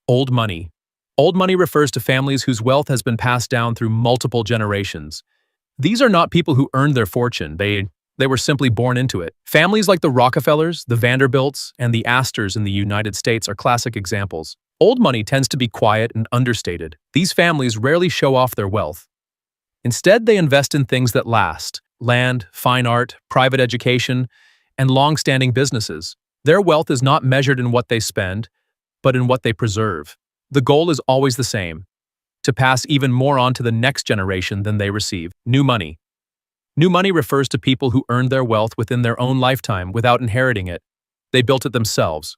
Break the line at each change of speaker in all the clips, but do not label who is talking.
Old money. Old money refers to families whose wealth has been passed down through multiple generations. These are not people who earned their fortune, they were simply born into it. Families like the Rockefellers, the Vanderbilts, and the Astors in the United States are classic examples. Old money tends to be quiet and understated. These families rarely show off their wealth. Instead, they invest in things that last: land, fine art, private education, and long-standing businesses. Their wealth is not measured in what they spend, but in what they preserve. The goal is always the same: to pass even more on to the next generation than they receive. New money. New money refers to people who earned their wealth within their own lifetime without inheriting it. They built it themselves,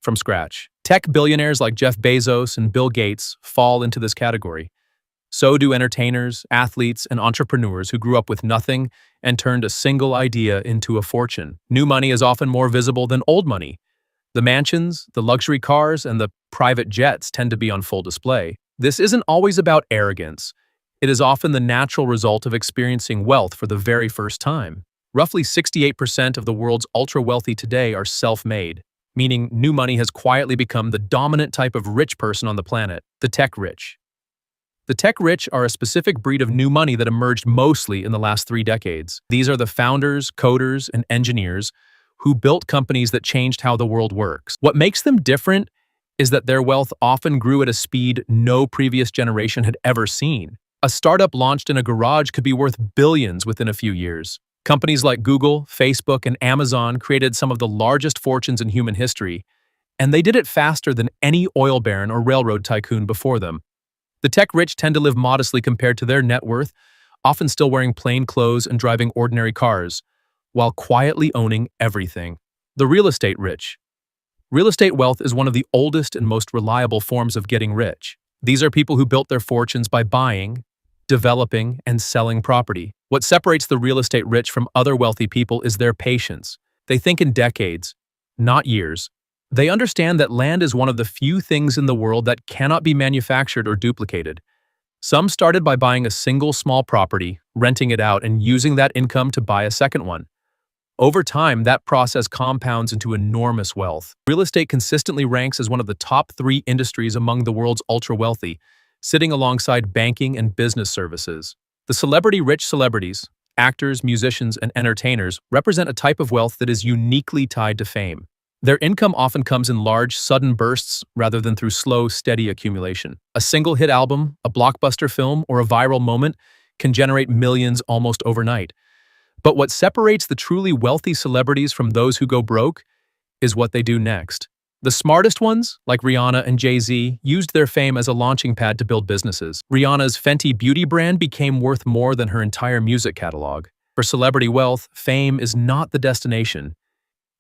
from scratch. Tech billionaires like Jeff Bezos and Bill Gates fall into this category. So do entertainers, athletes, and entrepreneurs who grew up with nothing and turned a single idea into a fortune. New money is often more visible than old money. The mansions, the luxury cars, and the private jets tend to be on full display. This isn't always about arrogance. It is often the natural result of experiencing wealth for the very first time. Roughly 68% of the world's ultra-wealthy today are self-made, meaning new money has quietly become the dominant type of rich person on the planet, the tech rich. The tech rich are a specific breed of new money that emerged mostly in the last 3 decades. These are the founders, coders, and engineers who built companies that changed how the world works. What makes them different is that their wealth often grew at a speed no previous generation had ever seen. A startup launched in a garage could be worth billions within a few years. Companies like Google, Facebook, and Amazon created some of the largest fortunes in human history, and they did it faster than any oil baron or railroad tycoon before them. The tech rich tend to live modestly compared to their net worth, often still wearing plain clothes and driving ordinary cars, while quietly owning everything. The real estate rich. Real estate wealth is one of the oldest and most reliable forms of getting rich. These are people who built their fortunes by buying, developing, and selling property. What separates the real estate rich from other wealthy people is their patience. They think in decades, not years. They understand that land is one of the few things in the world that cannot be manufactured or duplicated. Some started by buying a single small property, renting it out, and using that income to buy a second one. Over time, that process compounds into enormous wealth. Real estate consistently ranks as one of the top 3 industries among the world's ultra-wealthy, sitting alongside banking and business services. The celebrity-rich celebrities, actors, musicians, and entertainers represent a type of wealth that is uniquely tied to fame. Their income often comes in large, sudden bursts rather than through slow, steady accumulation. A single hit album, a blockbuster film, or a viral moment can generate millions almost overnight. But what separates the truly wealthy celebrities from those who go broke is what they do next. The smartest ones, like Rihanna and Jay-Z, used their fame as a launching pad to build businesses. Rihanna's Fenty beauty brand became worth more than her entire music catalog. For celebrity wealth, fame is not the destination.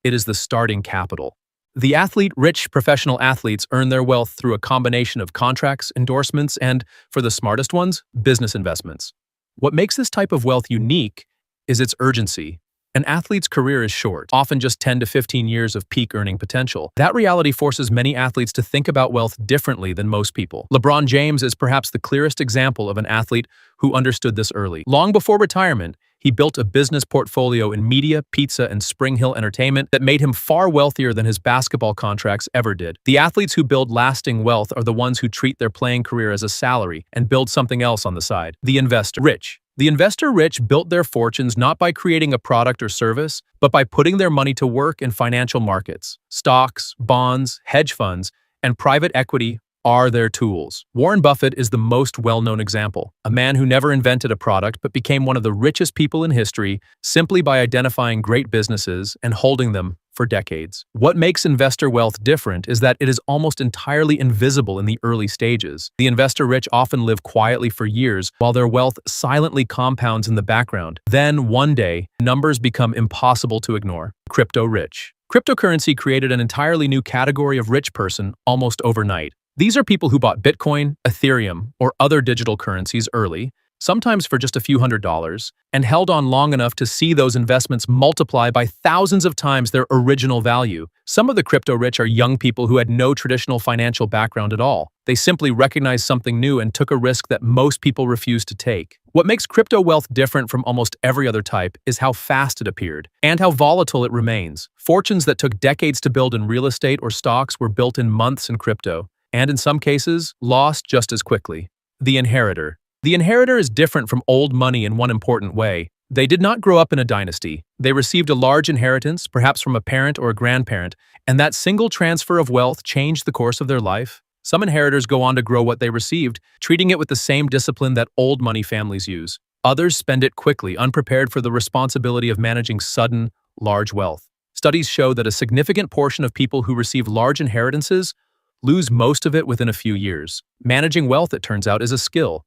It is the starting capital. The athlete-rich professional athletes earn their wealth through a combination of contracts, endorsements, and, for the smartest ones, business investments. What makes this type of wealth unique is its urgency. An athlete's career is short, often just 10 to 15 years of peak earning potential. That reality forces many athletes to think about wealth differently than most people. LeBron James is perhaps the clearest example of an athlete who understood this early. Long before retirement, he built a business portfolio in media, pizza, and Spring Hill entertainment that made him far wealthier than his basketball contracts ever did. The athletes who build lasting wealth are the ones who treat their playing career as a salary and build something else on the side. The investor rich. The investor rich built their fortunes not by creating a product or service, but by putting their money to work in financial markets. Stocks, bonds, hedge funds, and private equity are their tools. Warren Buffett is the most well-known example, a man who never invented a product but became one of the richest people in history simply by identifying great businesses and holding them for decades. What makes investor wealth different is that it is almost entirely invisible in the early stages. The investor rich often live quietly for years while their wealth silently compounds in the background. Then, one day, numbers become impossible to ignore. Crypto rich. Cryptocurrency created an entirely new category of rich person almost overnight. These are people who bought Bitcoin, Ethereum, or other digital currencies early, sometimes for just a few $100s, and held on long enough to see those investments multiply by thousands of times their original value. Some of the crypto-rich are young people who had no traditional financial background at all. They simply recognized something new and took a risk that most people refused to take. What makes crypto wealth different from almost every other type is how fast it appeared, and how volatile it remains. Fortunes that took decades to build in real estate or stocks were built in months in crypto. and in some cases, lost just as quickly. The inheritor. The inheritor is different from old money in one important way. They did not grow up in a dynasty. They received a large inheritance, perhaps from a parent or a grandparent, and that single transfer of wealth changed the course of their life. Some inheritors go on to grow what they received, treating it with the same discipline that old money families use. Others spend it quickly, unprepared for the responsibility of managing sudden, large wealth. Studies show that a significant portion of people who receive large inheritances lose most of it within a few years. Managing wealth, it turns out, is a skill,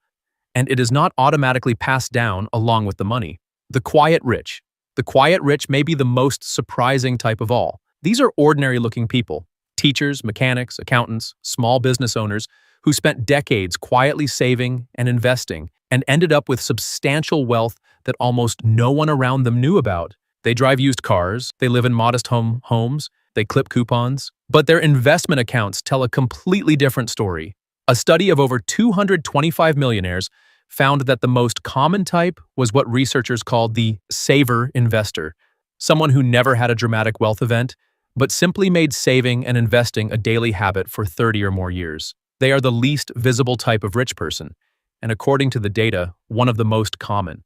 and it is not automatically passed down along with the money. The quiet rich. The quiet rich may be the most surprising type of all. These are ordinary-looking people, teachers, mechanics, accountants, small business owners, who spent decades quietly saving and investing and ended up with substantial wealth that almost no one around them knew about. They drive used cars, they live in modest homes, they clip coupons, but their investment accounts tell a completely different story. A study of over 225 millionaires found that the most common type was what researchers called the saver investor, someone who never had a dramatic wealth event, but simply made saving and investing a daily habit for 30 or more years. They are the least visible type of rich person, and according to the data, one of the most common.